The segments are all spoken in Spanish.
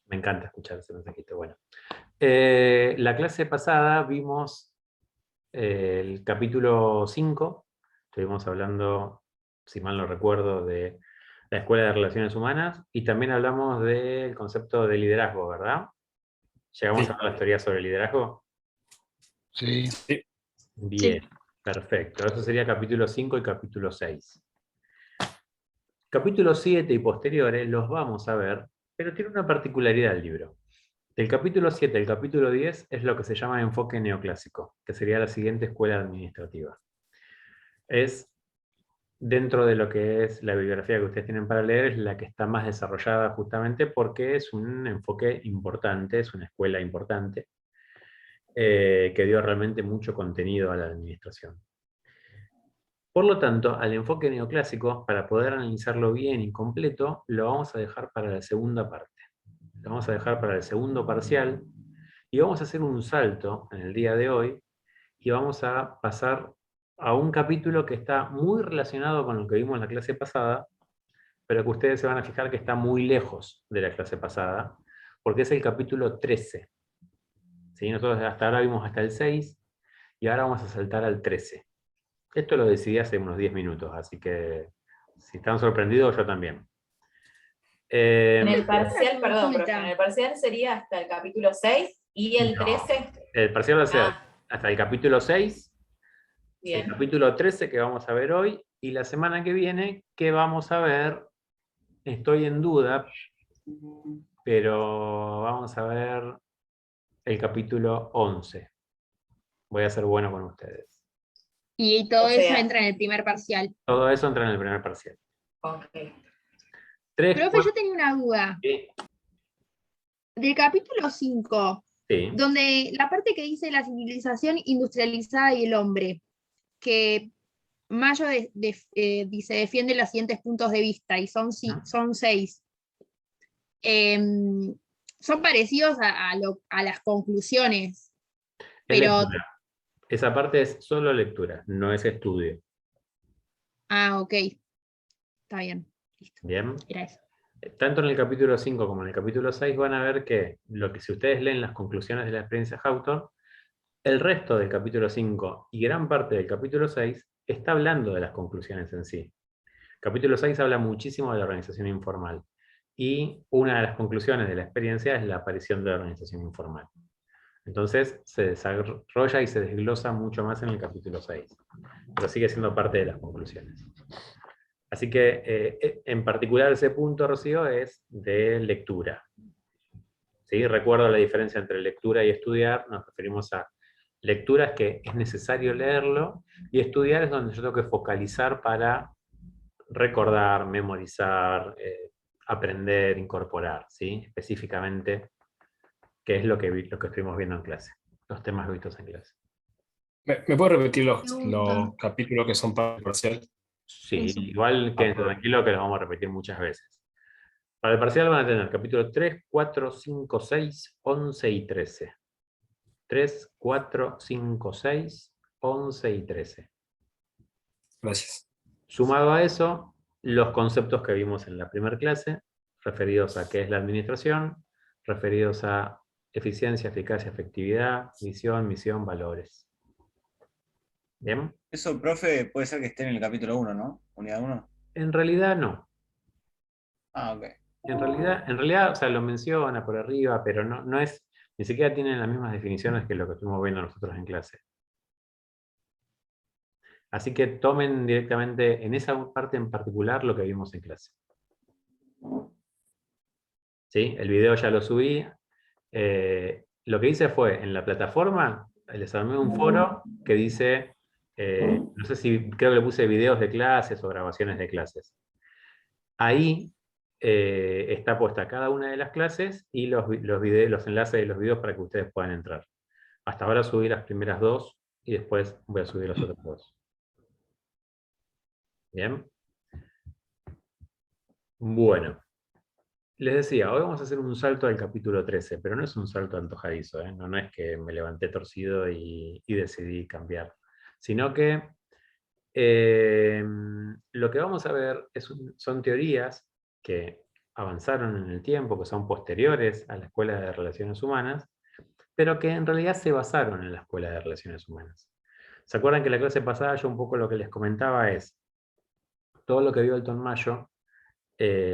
Me encanta escuchar ese mensajito. Bueno, la clase pasada vimos el capítulo 5. Estuvimos hablando, si mal no recuerdo, de la Escuela de Relaciones Humanas y también hablamos del concepto de liderazgo, ¿verdad? ¿Llegamos Sí. a las teorías sobre el liderazgo? Sí. Sí. Bien, perfecto. Eso sería capítulo 5 y capítulo 6. Capítulo 7 y posteriores los vamos a ver, pero tiene una particularidad el libro. Del capítulo 7 al capítulo 10 es lo que se llama enfoque neoclásico, que sería la siguiente escuela administrativa. Es, dentro de lo que es la bibliografía que ustedes tienen para leer, es la que está más desarrollada justamente porque es un enfoque importante, es una escuela importante, que dio realmente mucho contenido a la administración. Por lo tanto, al enfoque neoclásico, para poder analizarlo bien y completo, lo vamos a dejar para la segunda parte. Lo vamos a dejar para el segundo parcial y vamos a hacer un salto en el día de hoy y vamos a pasar a un capítulo que está muy relacionado con lo que vimos en la clase pasada, pero que ustedes se van a fijar que está muy lejos de la clase pasada, porque es el capítulo 13. ¿Sí? Nosotros hasta ahora vimos hasta el 6 y ahora vamos a saltar al 13. Esto lo decidí hace unos 10 minutos, así que si están sorprendidos, yo también. En el parcial, perdón, profe, en el parcial sería hasta el capítulo 6 y el 13. El parcial va a ser hasta el capítulo 6, Bien. el capítulo 13 que vamos a ver hoy, y la semana que viene, que vamos a ver, estoy en duda, pero vamos a ver el capítulo 11. Voy a ser bueno con ustedes. Y todo eso entra en el primer parcial. Todo eso entra en el primer parcial. Ok. Profe, yo tenía una duda. Sí. Del capítulo 5, Sí. donde la parte que dice la civilización industrializada y el hombre, que Mayo dice, defiende los siguientes puntos de vista, y son 6. Son parecidos a las conclusiones, pero... Lectura. Esa parte es solo lectura, no es estudio. Ah, ok. Está bien. Listo. Bien. Era eso. Tanto en el capítulo 5 como en el capítulo 6 van a ver que si ustedes leen las conclusiones de la experiencia Hawthorne, el resto del capítulo 5 y gran parte del capítulo 6 está hablando de las conclusiones en sí. El capítulo 6 habla muchísimo de la organización informal. Y una de las conclusiones de la experiencia es la aparición de la organización informal. Entonces se desarrolla y se desglosa mucho más en el capítulo 6. Pero sigue siendo parte de las conclusiones. Así que en particular ese punto, Rocío, es de lectura. ¿Sí? Recuerdo la diferencia entre lectura y estudiar. Nos referimos a lecturas que es necesario leerlo, y estudiar es donde yo tengo que focalizar para recordar, memorizar, aprender, incorporar, ¿sí? Específicamente, qué es lo que estuvimos viendo en clase, los temas vistos en clase. ¿Me puedes repetir los capítulos que son para el parcial? Sí, igual que tranquilo que los vamos a repetir muchas veces. Para el parcial van a tener capítulos 3, 4, 5, 6, 11 y 13. 3, 4, 5, 6, 11 y 13. Gracias. Sumado a eso, los conceptos que vimos en la primera clase, referidos a qué es la administración, referidos a eficiencia, eficacia, efectividad, visión, misión, valores. ¿Bien? Eso, profe, puede ser que esté en el capítulo 1, ¿no? Unidad 1. En realidad no. Ah, ok. En realidad, o sea, lo menciona por arriba, pero no es, ni siquiera tienen las mismas definiciones que lo que estuvimos viendo nosotros en clase. Así que tomen directamente en esa parte en particular lo que vimos en clase. ¿Sí? El video ya lo subí. Lo que hice fue, en la plataforma, les armé un foro que dice, no sé si, creo que le puse videos de clases o grabaciones de clases. Ahí está puesta cada una de las clases y los enlaces de los videos para que ustedes puedan entrar. Hasta ahora subí las primeras 2 y después voy a subir los otros 2. ¿Bien? Bueno. Les decía, hoy vamos a hacer un salto al capítulo 13, pero no es un salto antojadizo, ¿eh? No es que me levanté torcido y decidí cambiar, sino que lo que vamos a ver son teorías que avanzaron en el tiempo, que son posteriores a la Escuela de Relaciones Humanas, pero que en realidad se basaron en la Escuela de Relaciones Humanas. ¿Se acuerdan que la clase pasada yo un poco lo que les comentaba es todo lo que vio Elton Mayo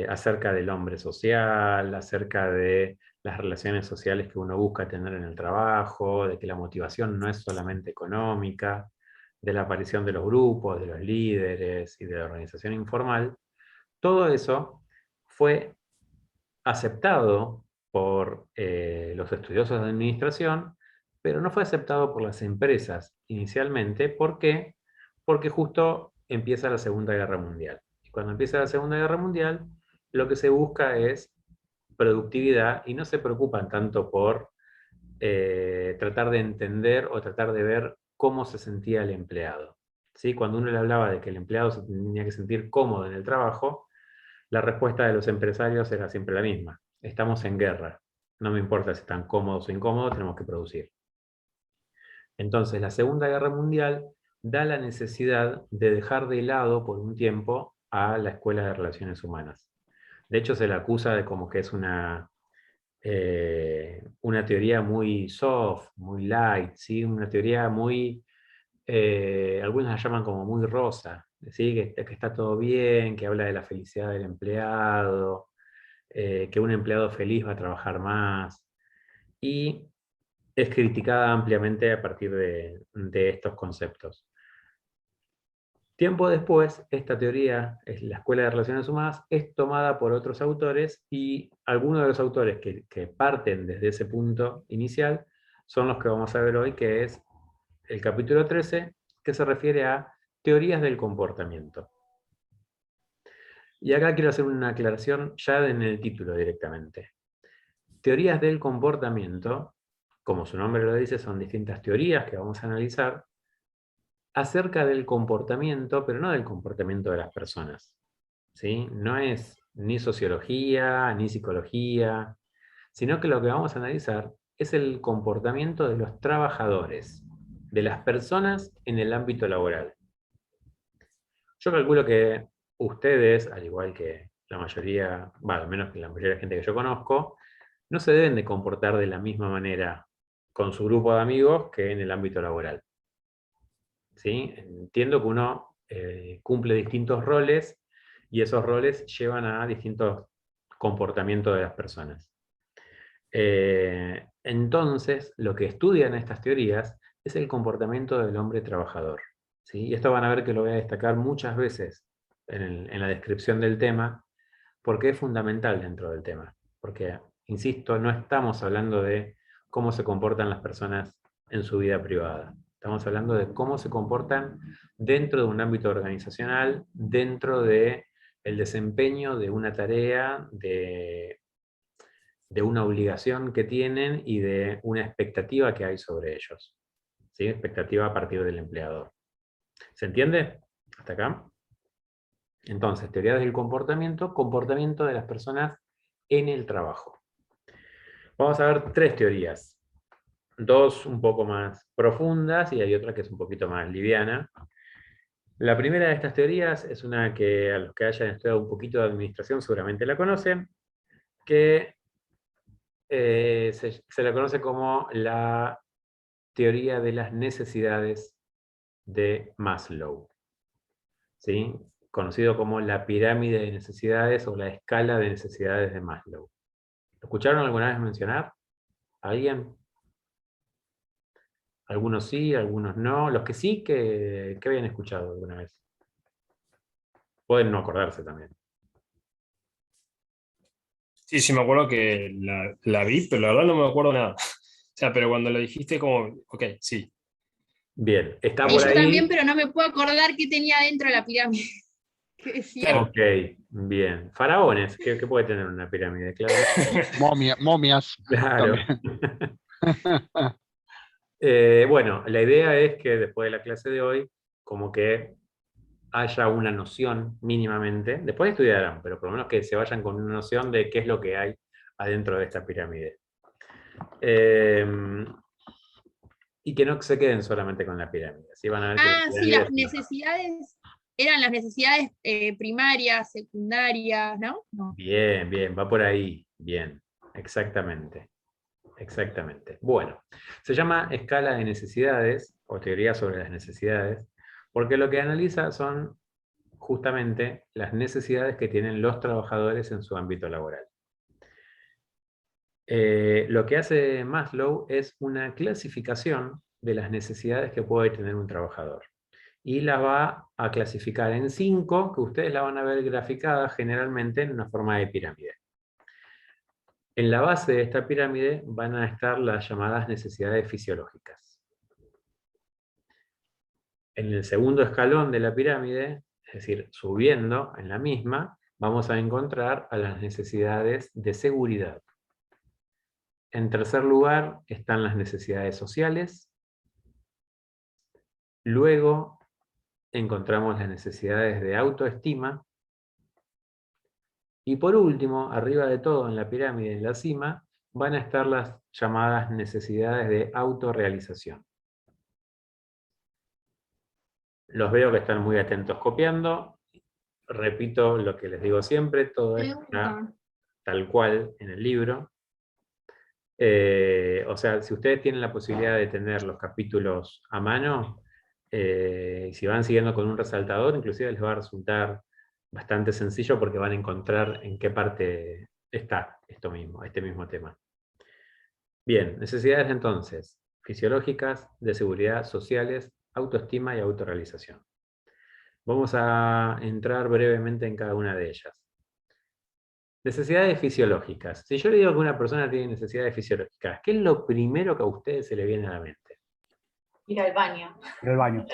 acerca del hombre social, acerca de las relaciones sociales que uno busca tener en el trabajo, de que la motivación no es solamente económica, de la aparición de los grupos, de los líderes y de la organización informal? Todo eso fue aceptado por los estudiosos de administración, pero no fue aceptado por las empresas inicialmente. ¿Por qué? Porque justo empieza la Segunda Guerra Mundial. Y cuando empieza la Segunda Guerra Mundial, lo que se busca es productividad y no se preocupan tanto por tratar de entender o tratar de ver cómo se sentía el empleado. ¿Sí? Cuando uno le hablaba de que el empleado se tenía que sentir cómodo en el trabajo, la respuesta de los empresarios era siempre la misma: estamos en guerra, no me importa si están cómodos o incómodos, tenemos que producir. Entonces, la Segunda Guerra Mundial da la necesidad de dejar de lado por un tiempo a la Escuela de Relaciones Humanas. De hecho, se la acusa de como que es una teoría muy soft, muy light, ¿sí? Una teoría muy, algunos la llaman como muy rosa, ¿sí? Que está todo bien, que habla de la felicidad del empleado, que un empleado feliz va a trabajar más, y es criticada ampliamente a partir de estos conceptos. Tiempo después, esta teoría, la Escuela de Relaciones Humanas, es tomada por otros autores, y algunos de los autores que parten desde ese punto inicial son los que vamos a ver hoy, que es el capítulo 13, que se refiere a teorías del comportamiento. Y acá quiero hacer una aclaración ya en el título directamente. Teorías del comportamiento, como su nombre lo dice, son distintas teorías que vamos a analizar acerca del comportamiento, pero no del comportamiento de las personas, ¿sí? No es ni sociología, ni psicología, sino que lo que vamos a analizar es el comportamiento de los trabajadores, de las personas en el ámbito laboral. Yo calculo que ustedes, al igual que la mayoría, al menos que la mayoría de gente que yo conozco, no se deben de comportar de la misma manera con su grupo de amigos que en el ámbito laboral. ¿Sí? Entiendo que uno cumple distintos roles y esos roles llevan a distintos comportamientos de las personas. Entonces, lo que estudian estas teorías es el comportamiento del hombre trabajador, ¿sí? Y esto van a ver que lo voy a destacar muchas veces en la descripción del tema, porque es fundamental dentro del tema. Porque, insisto, no estamos hablando de cómo se comportan las personas en su vida privada. Estamos hablando de cómo se comportan dentro de un ámbito organizacional, dentro del desempeño de una tarea, de una obligación que tienen y de una expectativa que hay sobre ellos. ¿Sí? Expectativa a partir del empleador. ¿Se entiende? ¿Hasta acá? Entonces, teoría del comportamiento, comportamiento de las personas en el trabajo. Vamos a ver tres teorías. Dos un poco más profundas y hay otra que es un poquito más liviana. La primera de estas teorías es una que a los que hayan estudiado un poquito de administración seguramente la conocen, que se la conoce como la teoría de las necesidades de Maslow, ¿sí? Conocido como la pirámide de necesidades o la escala de necesidades de Maslow. ¿Lo escucharon alguna vez mencionar? ¿Alguien? Algunos sí, algunos no. Los que sí, que habían escuchado alguna vez. Pueden no acordarse también. Sí, sí, me acuerdo que la vi, pero la verdad no me acuerdo nada. O sea, pero cuando lo dijiste como, ok, sí. Bien, está Y por yo ahí. también, pero no me puedo acordar qué tenía dentro de la pirámide. ¿Qué decía? Claro. Ok, bien. Faraones, ¿qué puede tener una pirámide? Claro. Momias. Claro. Bueno, la idea es que después de la clase de hoy, como que haya una noción mínimamente, después estudiarán, pero por lo menos que se vayan con una noción de qué es lo que hay adentro de esta pirámide. Y que no se queden solamente con la pirámide. ¿Sí? Van a ver que Sí, las necesidades eran las necesidades primarias, secundarias, ¿no? No. Bien, bien, va por ahí. Bien, exactamente. Exactamente. Bueno, se llama escala de necesidades, o teoría sobre las necesidades, porque lo que analiza son justamente las necesidades que tienen los trabajadores en su ámbito laboral. Lo que hace Maslow es una clasificación de las necesidades que puede tener un trabajador. Y las va a clasificar en 5, que ustedes la van a ver graficadas generalmente en una forma de pirámide. En la base de esta pirámide van a estar las llamadas necesidades fisiológicas. En el segundo escalón de la pirámide, es decir, subiendo en la misma, vamos a encontrar a las necesidades de seguridad. En tercer lugar están las necesidades sociales. Luego encontramos las necesidades de autoestima. Y por último, arriba de todo en la pirámide, en la cima, van a estar las llamadas necesidades de autorrealización. Los veo que están muy atentos copiando. Repito lo que les digo siempre, todo esto está tal cual en el libro. O sea, si ustedes tienen la posibilidad de tener los capítulos a mano, si van siguiendo con un resaltador, inclusive les va a resultar bastante sencillo porque van a encontrar en qué parte está este mismo tema. Bien, necesidades entonces, fisiológicas, de seguridad, sociales, autoestima y autorrealización. Vamos a entrar brevemente en cada una de ellas. Necesidades fisiológicas. Si yo le digo que una persona tiene necesidades fisiológicas, ¿qué es lo primero que a ustedes se le viene a la mente? Ir al baño. Ir al baño.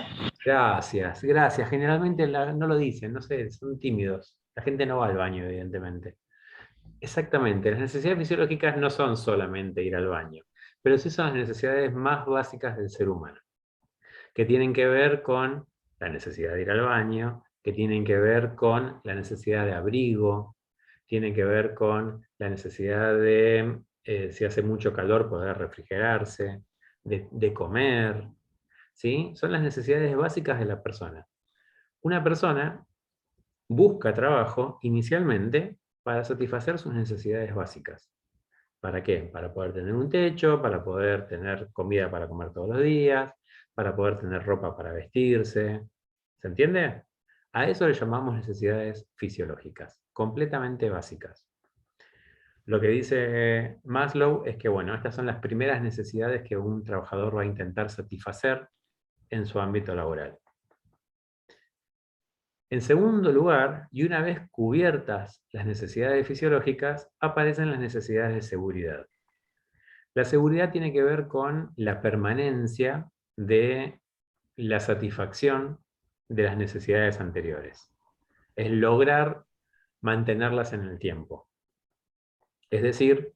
Gracias, gracias. Generalmente no lo dicen, no sé, son tímidos. La gente no va al baño, evidentemente. Exactamente, las necesidades fisiológicas no son solamente ir al baño, pero sí son las necesidades más básicas del ser humano, que tienen que ver con la necesidad de ir al baño, que tienen que ver con la necesidad de abrigo, tienen que ver con la necesidad de, si hace mucho calor, poder refrigerarse, de comer, ¿sí? Son las necesidades básicas de la persona. Una persona busca trabajo inicialmente para satisfacer sus necesidades básicas. ¿Para qué? Para poder tener un techo, para poder tener comida para comer todos los días, para poder tener ropa para vestirse. ¿Se entiende? A eso le llamamos necesidades fisiológicas, completamente básicas. Lo que dice Maslow es que, bueno, estas son las primeras necesidades que un trabajador va a intentar satisfacer en su ámbito laboral. En segundo lugar, y una vez cubiertas las necesidades fisiológicas, aparecen las necesidades de seguridad. La seguridad tiene que ver con la permanencia de la satisfacción de las necesidades anteriores. Es lograr mantenerlas en el tiempo. Es decir,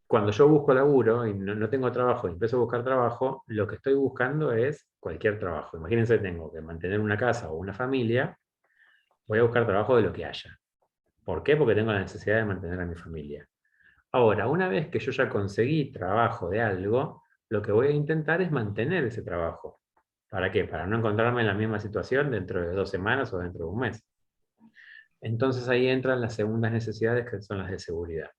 cuando yo busco laburo y no tengo trabajo y empiezo a buscar trabajo, lo que estoy buscando es cualquier trabajo. Imagínense, tengo que mantener una casa o una familia, voy a buscar trabajo de lo que haya. ¿Por qué? Porque tengo la necesidad de mantener a mi familia. Ahora, una vez que yo ya conseguí trabajo de algo, lo que voy a intentar es mantener ese trabajo. ¿Para qué? Para no encontrarme en la misma situación dentro de 2 semanas o dentro de un mes. Entonces ahí entran las segundas necesidades, que son las de seguridad.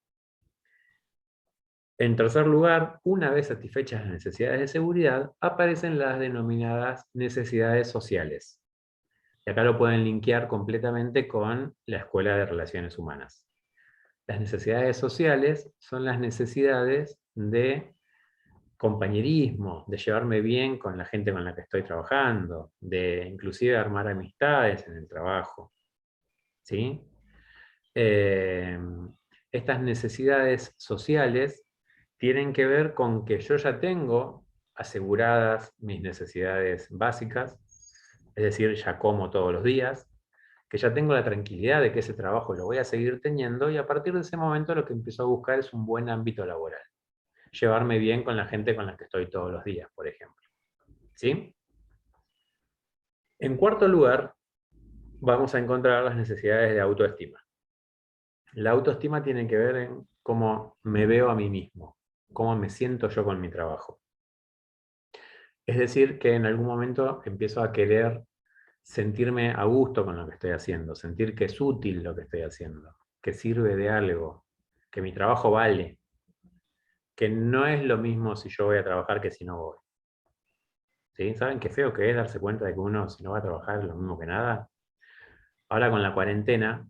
En tercer lugar, una vez satisfechas las necesidades de seguridad, aparecen las denominadas necesidades sociales. Y acá lo pueden linkear completamente con la Escuela de Relaciones Humanas. Las necesidades sociales son las necesidades de compañerismo, de llevarme bien con la gente con la que estoy trabajando, de inclusive armar amistades en el trabajo. ¿Sí? Estas necesidades sociales tienen que ver con que yo ya tengo aseguradas mis necesidades básicas, es decir, ya como todos los días, que ya tengo la tranquilidad de que ese trabajo lo voy a seguir teniendo, y a partir de ese momento lo que empiezo a buscar es un buen ámbito laboral. Llevarme bien con la gente con la que estoy todos los días, por ejemplo. ¿Sí? En cuarto lugar, vamos a encontrar las necesidades de autoestima. La autoestima tiene que ver en cómo me veo a mí mismo, cómo me siento yo con mi trabajo. Es decir, que en algún momento empiezo a querer sentirme a gusto con lo que estoy haciendo, sentir que es útil lo que estoy haciendo, que sirve de algo, que mi trabajo vale, que no es lo mismo si yo voy a trabajar que si no voy. ¿Sí? ¿Saben qué feo que es darse cuenta de que uno si no va a trabajar es lo mismo que nada? Ahora con la cuarentena,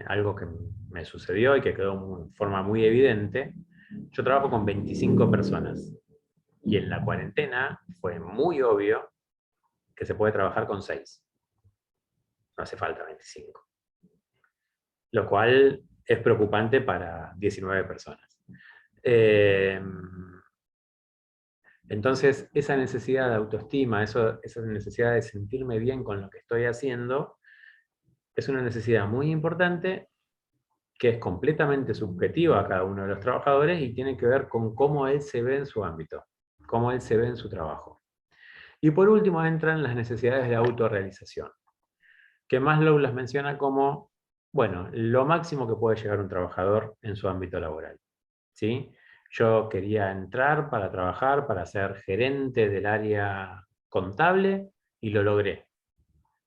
algo que me sucedió y que quedó de forma muy evidente, yo trabajo con 25 personas y en la cuarentena fue muy obvio que se puede trabajar con 6. No hace falta 25. Lo cual es preocupante para 19 personas. Entonces, esa necesidad de autoestima, esa necesidad de sentirme bien con lo que estoy haciendo, es una necesidad muy importante que es completamente subjetiva a cada uno de los trabajadores y tiene que ver con cómo él se ve en su ámbito, cómo él se ve en su trabajo. Y por último entran las necesidades de autorrealización, que Maslow las menciona como, bueno, lo máximo que puede llegar un trabajador en su ámbito laboral. ¿Sí? Yo quería entrar para trabajar, para ser gerente del área contable y lo logré.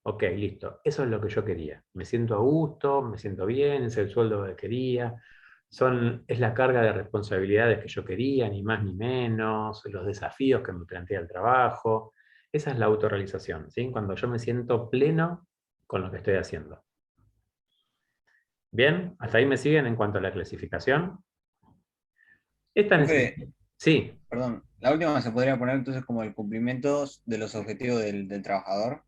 Ok, listo. Eso es lo que yo quería. Me siento a gusto, me siento bien, es el sueldo que quería, es la carga de responsabilidades que yo quería, ni más ni menos, los desafíos que me plantea el trabajo. Esa es la autorrealización, ¿sí? Cuando yo me siento pleno con lo que estoy haciendo. ¿Bien? ¿Hasta ahí me siguen en cuanto a la clasificación? Sí. Perdón, la última se podría poner entonces como el cumplimiento de los objetivos del trabajador.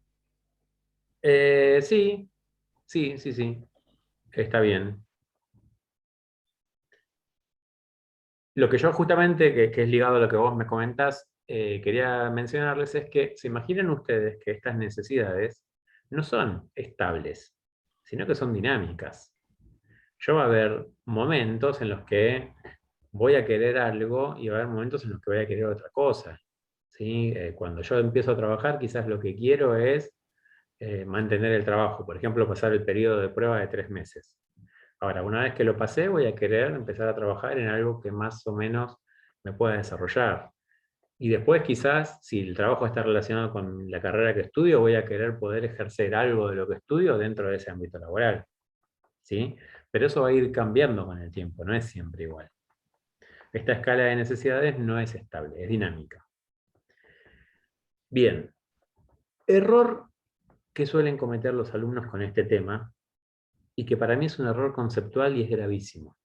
Sí. Está bien. Lo que yo justamente, que es ligado a lo que vos me comentás, quería mencionarles es que se imaginen ustedes que estas necesidades no son estables, sino que son dinámicas. Yo va a haber momentos en los que voy a querer algo y va a haber momentos en los que voy a querer otra cosa. ¿Sí? Cuando yo empiezo a trabajar, quizás lo que quiero es mantener el trabajo. Por ejemplo, pasar el periodo de prueba de 3 meses. Ahora, una vez que lo pasé, voy a querer empezar a trabajar en algo que más o menos me pueda desarrollar. Y después quizás, si el trabajo está relacionado con la carrera que estudio, voy a querer poder ejercer algo de lo que estudio dentro de ese ámbito laboral. ¿Sí? Pero eso va a ir cambiando con el tiempo, no es siempre igual. Esta escala de necesidades no es estable, es dinámica. Bien. Error que suelen cometer los alumnos con este tema, y que para mí es un error conceptual y es gravísimo.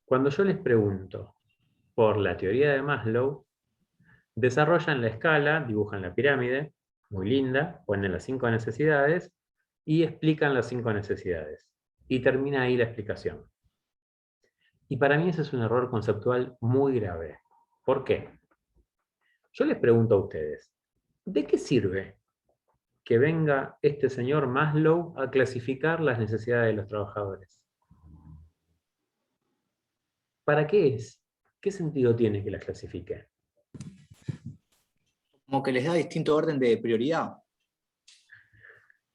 Cuando yo les pregunto por la teoría de Maslow, desarrollan la escala, dibujan la pirámide, muy linda, ponen las 5 necesidades y explican las 5 necesidades. Y termina ahí la explicación. Y para mí ese es un error conceptual muy grave. ¿Por qué? Yo les pregunto a ustedes, ¿de qué sirve que venga este señor Maslow a clasificar las necesidades de los trabajadores? ¿Para qué es? ¿Qué sentido tiene que las clasifique? Como que les da distinto orden de prioridad.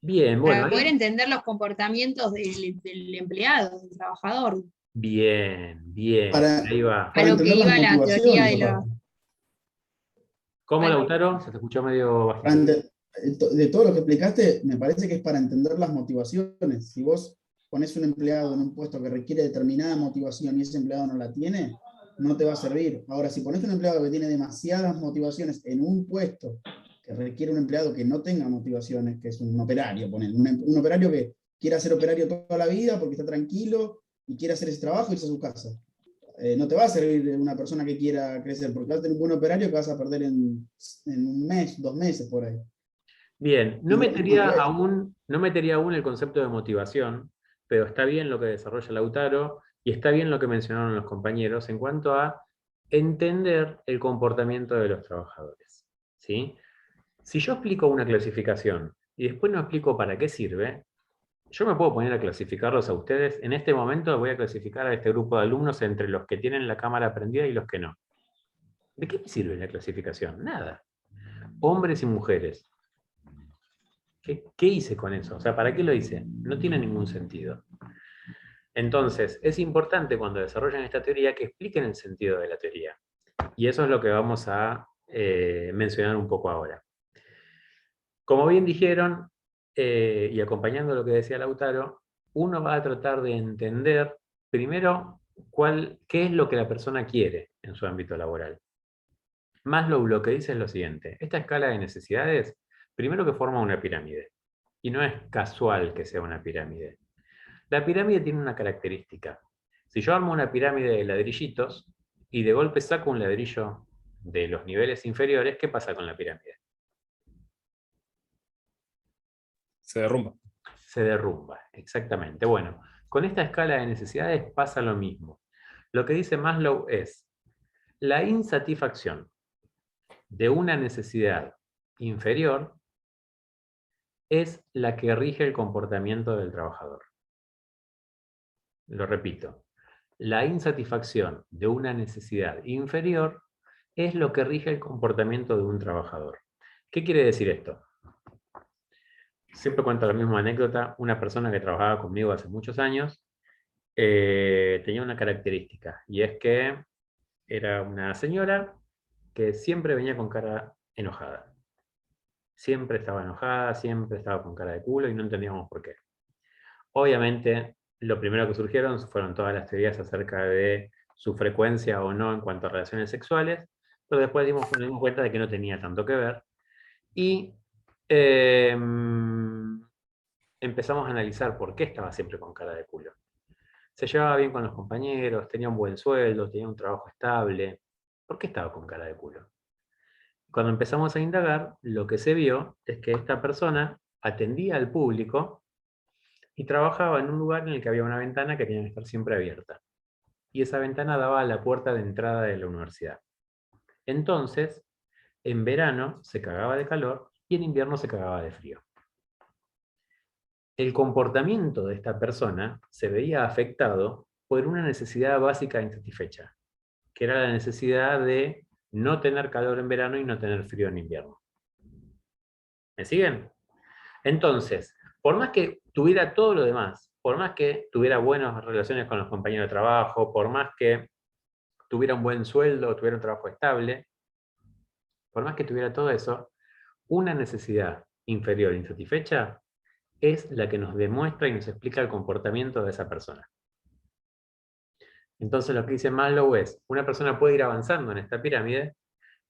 Bien, bueno. Para poder entender los comportamientos del empleado, del trabajador. Bien. Ahí va. A lo que iba la teoría de la... ¿Cómo, Bueno. Lautaro? Se te escuchó medio bajito. De todo lo que explicaste, me parece que es para entender las motivaciones. Si vos pones un empleado en un puesto que requiere determinada motivación y ese empleado no la tiene, no te va a servir. Ahora, si pones un empleado que tiene demasiadas motivaciones en un puesto que requiere un empleado que no tenga motivaciones, que es un operario, un operario que quiera ser operario toda la vida porque está tranquilo y quiere hacer ese trabajo y irse a su casa. No te va a servir una persona que quiera crecer, porque vas a tener un buen operario que vas a perder en un mes, 2 meses por ahí. Bien, no metería aún el concepto de motivación, pero está bien lo que desarrolla Lautaro y está bien lo que mencionaron los compañeros en cuanto a entender el comportamiento de los trabajadores. ¿Sí? Si yo explico una clasificación y después no explico para qué sirve, yo me puedo poner a clasificarlos a ustedes. En este momento voy a clasificar a este grupo de alumnos entre los que tienen la cámara prendida y los que no. ¿De qué me sirve la clasificación? Nada. Hombres y mujeres. ¿Qué hice con eso? O sea, ¿para qué lo hice? No tiene ningún sentido. Entonces, es importante cuando desarrollan esta teoría que expliquen el sentido de la teoría. Y eso es lo que vamos a mencionar un poco ahora. Como bien dijeron, y acompañando lo que decía Lautaro, uno va a tratar de entender primero qué es lo que la persona quiere en su ámbito laboral. Maslow lo que dice es lo siguiente: esta escala de necesidades, primero que forma una pirámide, y no es casual que sea una pirámide. La pirámide tiene una característica. Si yo armo una pirámide de ladrillitos y de golpe saco un ladrillo de los niveles inferiores, ¿qué pasa con la pirámide? Se derrumba. Se derrumba, exactamente. Bueno, con esta escala de necesidades pasa lo mismo. Lo que dice Maslow es: la insatisfacción de una necesidad inferior es la que rige el comportamiento del trabajador. Lo repito, la insatisfacción de una necesidad inferior es lo que rige el comportamiento de un trabajador. ¿Qué quiere decir esto? Siempre cuento la misma anécdota. Una persona que trabajaba conmigo hace muchos años tenía una característica, y es que era una señora que siempre venía con cara enojada. Siempre estaba enojada, siempre estaba con cara de culo y no entendíamos por qué. Obviamente, lo primero que surgieron fueron todas las teorías acerca de su frecuencia o no en cuanto a relaciones sexuales, pero después nos dimos cuenta de que no tenía tanto que ver. Y empezamos a analizar por qué estaba siempre con cara de culo. Se llevaba bien con los compañeros, tenía un buen sueldo, tenía un trabajo estable. ¿Por qué estaba con cara de culo? Cuando empezamos a indagar, lo que se vio es que esta persona atendía al público y trabajaba en un lugar en el que había una ventana que tenía que estar siempre abierta. Y esa ventana daba a la puerta de entrada de la universidad. Entonces, en verano se cagaba de calor y en invierno se cagaba de frío. El comportamiento de esta persona se veía afectado por una necesidad básica insatisfecha, que era la necesidad de no tener calor en verano y no tener frío en invierno. ¿Me siguen? Entonces, por más que tuviera todo lo demás, por más que tuviera buenas relaciones con los compañeros de trabajo, por más que tuviera un buen sueldo, tuviera un trabajo estable, por más que tuviera todo eso, una necesidad inferior insatisfecha es la que nos demuestra y nos explica el comportamiento de esa persona. Entonces lo que dice Maslow es: una persona puede ir avanzando en esta pirámide,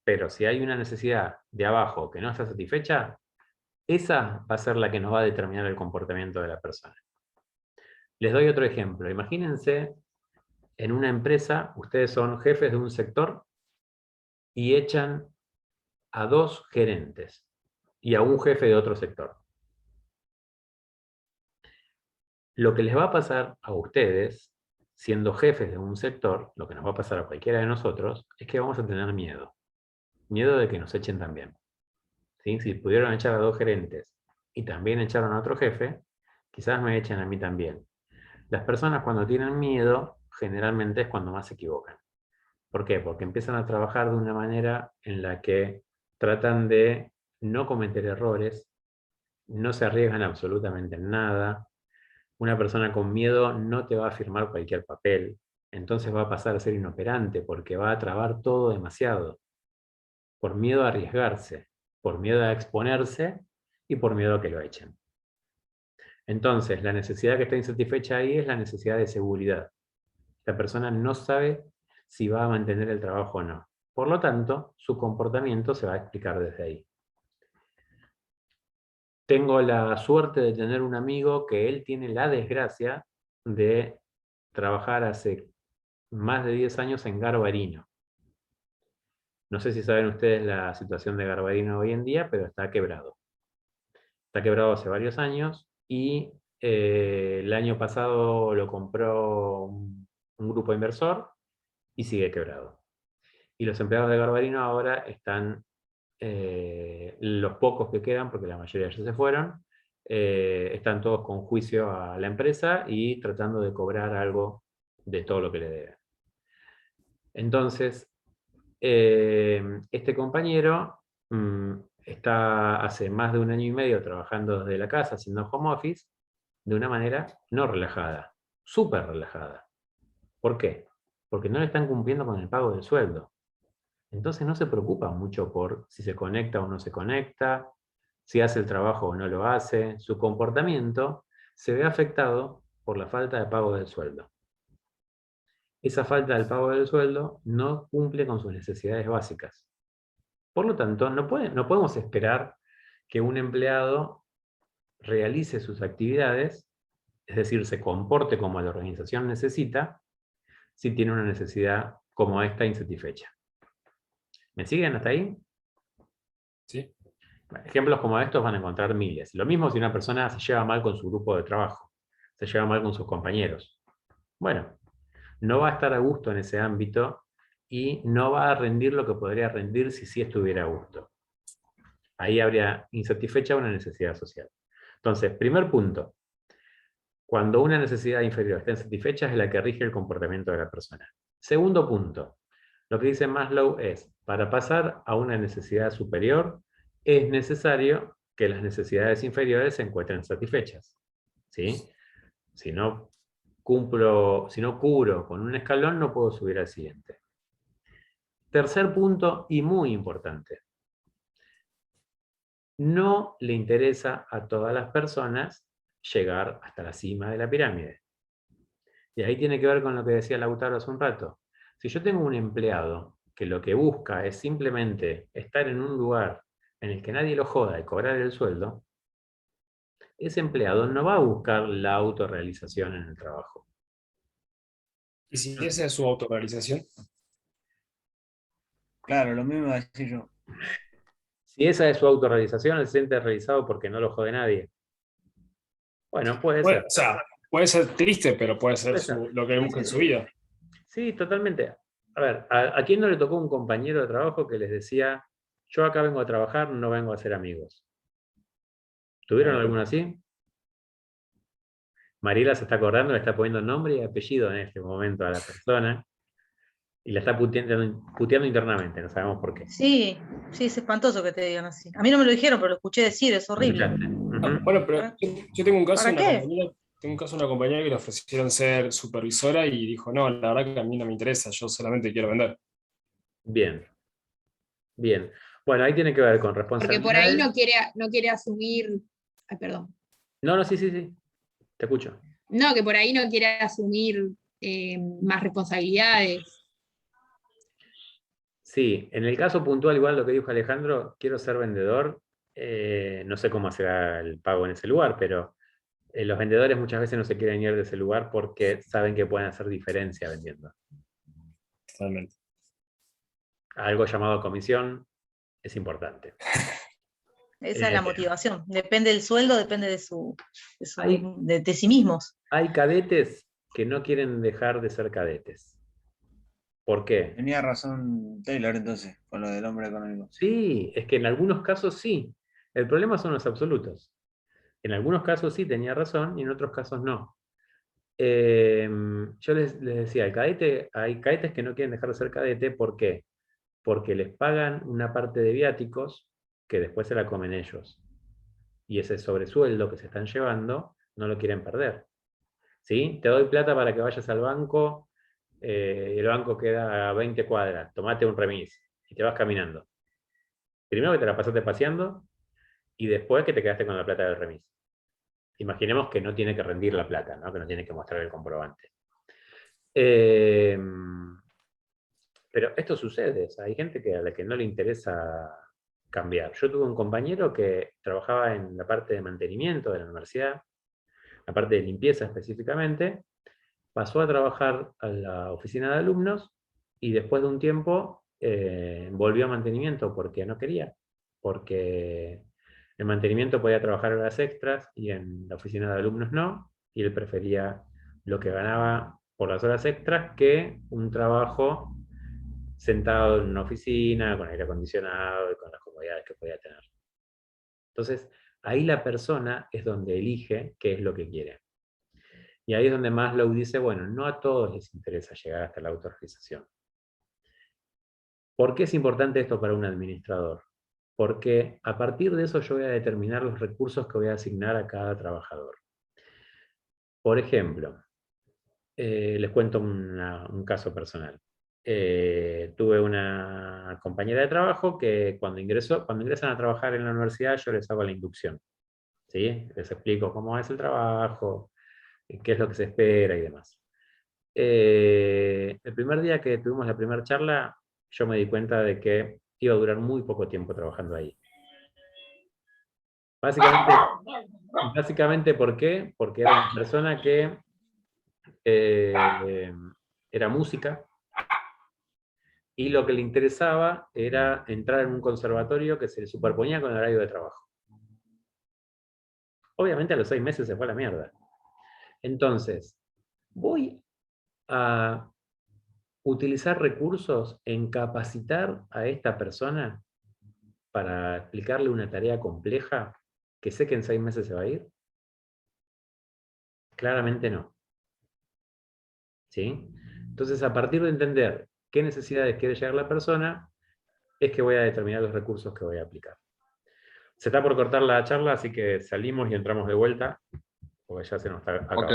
pero si hay una necesidad de abajo que no está satisfecha, esa va a ser la que nos va a determinar el comportamiento de la persona. Les doy otro ejemplo. Imagínense, en una empresa, ustedes son jefes de un sector y echan a 2 gerentes y a un jefe de otro sector. Lo que les va a pasar a ustedes, siendo jefes de un sector, lo que nos va a pasar a cualquiera de nosotros, es que vamos a tener miedo. Miedo de que nos echen también. ¿Sí? Si pudieron echar a 2 gerentes y también echaron a otro jefe, quizás me echen a mí también. Las personas cuando tienen miedo, generalmente es cuando más se equivocan. ¿Por qué? Porque empiezan a trabajar de una manera en la que tratan de no cometer errores, no se arriesgan absolutamente en nada. Una persona con miedo no te va a firmar cualquier papel, entonces va a pasar a ser inoperante porque va a trabar todo demasiado, por miedo a arriesgarse, por miedo a exponerse y por miedo a que lo echen. Entonces, la necesidad que está insatisfecha ahí es la necesidad de seguridad. La persona no sabe si va a mantener el trabajo o no. Por lo tanto, su comportamiento se va a explicar desde ahí. Tengo la suerte de tener un amigo que él tiene la desgracia de trabajar hace más de 10 años en Garbarino. No sé si saben ustedes la situación de Garbarino hoy en día, pero está quebrado. Está quebrado hace varios años y el año pasado lo compró un grupo inversor y sigue quebrado. Y los empleados de Garbarino ahora están, los pocos que quedan, porque la mayoría ya se fueron, están todos con juicio a la empresa y tratando de cobrar algo de todo lo que le deben. Entonces, este compañero está hace más de 1 año y medio trabajando desde la casa, haciendo home office, de una manera no relajada, súper relajada. ¿Por qué? Porque no le están cumpliendo con el pago del sueldo. Entonces no se preocupa mucho por si se conecta o no se conecta, si hace el trabajo o no lo hace, su comportamiento se ve afectado por la falta de pago del sueldo. Esa falta del pago del sueldo no cumple con sus necesidades básicas. Por lo tanto, no podemos esperar que un empleado realice sus actividades, es decir, se comporte como la organización necesita, si tiene una necesidad como esta insatisfecha. ¿Me siguen hasta ahí? Sí. Ejemplos como estos van a encontrar miles. Lo mismo si una persona se lleva mal con su grupo de trabajo, se lleva mal con sus compañeros. Bueno, no va a estar a gusto en ese ámbito y no va a rendir lo que podría rendir si sí estuviera a gusto. Ahí habría insatisfecha una necesidad social. Entonces, primer punto. Cuando una necesidad inferior está insatisfecha es la que rige el comportamiento de la persona. Segundo punto. Lo que dice Maslow es, para pasar a una necesidad superior, es necesario que las necesidades inferiores se encuentren satisfechas. ¿Sí? Si no cubro con un escalón, no puedo subir al siguiente. Tercer punto, y muy importante. No le interesa a todas las personas llegar hasta la cima de la pirámide. Y ahí tiene que ver con lo que decía Lautaro hace un rato. Si yo tengo un empleado que lo que busca es simplemente estar en un lugar en el que nadie lo joda y cobrar el sueldo, ese empleado no va a buscar la autorrealización en el trabajo. ¿Y si esa es su autorrealización? Claro, lo mismo iba a decir yo. Si esa es su autorrealización, él se siente realizado porque no lo jode nadie. Bueno, puede ser. O sea, puede ser triste, pero puede ser Puede ser. lo que busca en su vida. Sí, totalmente. A ver, ¿a quién no le tocó un compañero de trabajo que les decía, yo acá vengo a trabajar, no vengo a hacer amigos? ¿Tuvieron alguno así? Mariela se está acordando, le está poniendo nombre y apellido en este momento a la persona y la está puteando internamente, no sabemos por qué. Sí, sí, es espantoso que te digan así. A mí no me lo dijeron, pero lo escuché decir, es horrible. Bueno, pero yo tengo un caso ¿Para qué? de una compañera que le ofrecieron ser supervisora y dijo, no, la verdad que a mí no me interesa, yo solamente quiero vender. Bien. Bien. Bueno, ahí tiene que ver con responsabilidad. Porque por ahí no quiere asumir. Ay, perdón. No, sí. Te escucho. No, que por ahí no quiere asumir más responsabilidades. Sí, en el caso puntual, igual lo que dijo Alejandro, quiero ser vendedor. No sé cómo será el pago en ese lugar, pero los vendedores muchas veces no se quieren ir de ese lugar porque saben que pueden hacer diferencia vendiendo. Totalmente. Algo llamado comisión es importante. Esa es la motivación. Depende del sueldo, depende de sí mismos. Hay cadetes que no quieren dejar de ser cadetes. ¿Por qué? Tenía razón Taylor entonces, con lo del hombre económico. Sí, es que en algunos casos sí. El problema son los absolutos. En algunos casos sí tenía razón y en otros casos no. Yo les decía, hay cadetes que no quieren dejar de ser cadete. ¿Por qué? Porque les pagan una parte de viáticos que después se la comen ellos. Y ese sobresueldo que se están llevando no lo quieren perder. ¿Sí? Te doy plata para que vayas al banco, y el banco queda a 20 cuadras, tomate un remis y te vas caminando. Primero que te la pasaste paseando y después que te quedaste con la plata del remis. Imaginemos que no tiene que rendir la plata, ¿no? Que no tiene que mostrar el comprobante. Pero esto sucede, o sea, hay gente a la que no le interesa cambiar. Yo tuve un compañero que trabajaba en la parte de mantenimiento de la universidad, la parte de limpieza específicamente, pasó a trabajar a la oficina de alumnos y después de un tiempo volvió a mantenimiento porque no quería, porque en mantenimiento podía trabajar horas extras y en la oficina de alumnos no, y él prefería lo que ganaba por las horas extras que un trabajo sentado en una oficina, con aire acondicionado y con las comodidades que podía tener. Entonces, ahí la persona es donde elige qué es lo que quiere. Y ahí es donde Maslow dice, bueno, no a todos les interesa llegar hasta la autorrealización. ¿Por qué es importante esto para un administrador? Porque a partir de eso yo voy a determinar los recursos que voy a asignar a cada trabajador. Por ejemplo, les cuento un caso personal. Tuve una compañera de trabajo que cuando ingresan a trabajar en la universidad, yo les hago la inducción. ¿Sí? Les explico cómo es el trabajo, qué es lo que se espera y demás. El primer día que tuvimos la primera charla, yo me di cuenta de que iba a durar muy poco tiempo trabajando ahí. Básicamente, ¿por qué? Porque era una persona que era música y lo que le interesaba era entrar en un conservatorio que se le superponía con el horario de trabajo. Obviamente a los 6 meses se fue a la mierda. Entonces, voy a utilizar recursos en capacitar a esta persona para explicarle una tarea compleja que sé que en 6 meses se va a ir. Claramente no. ¿Sí? Entonces, a partir de entender qué necesidades quiere llegar la persona, es que voy a determinar los recursos que voy a aplicar. Se está por cortar la charla, así que salimos y entramos de vuelta, porque ya se nos está acabando. Ok.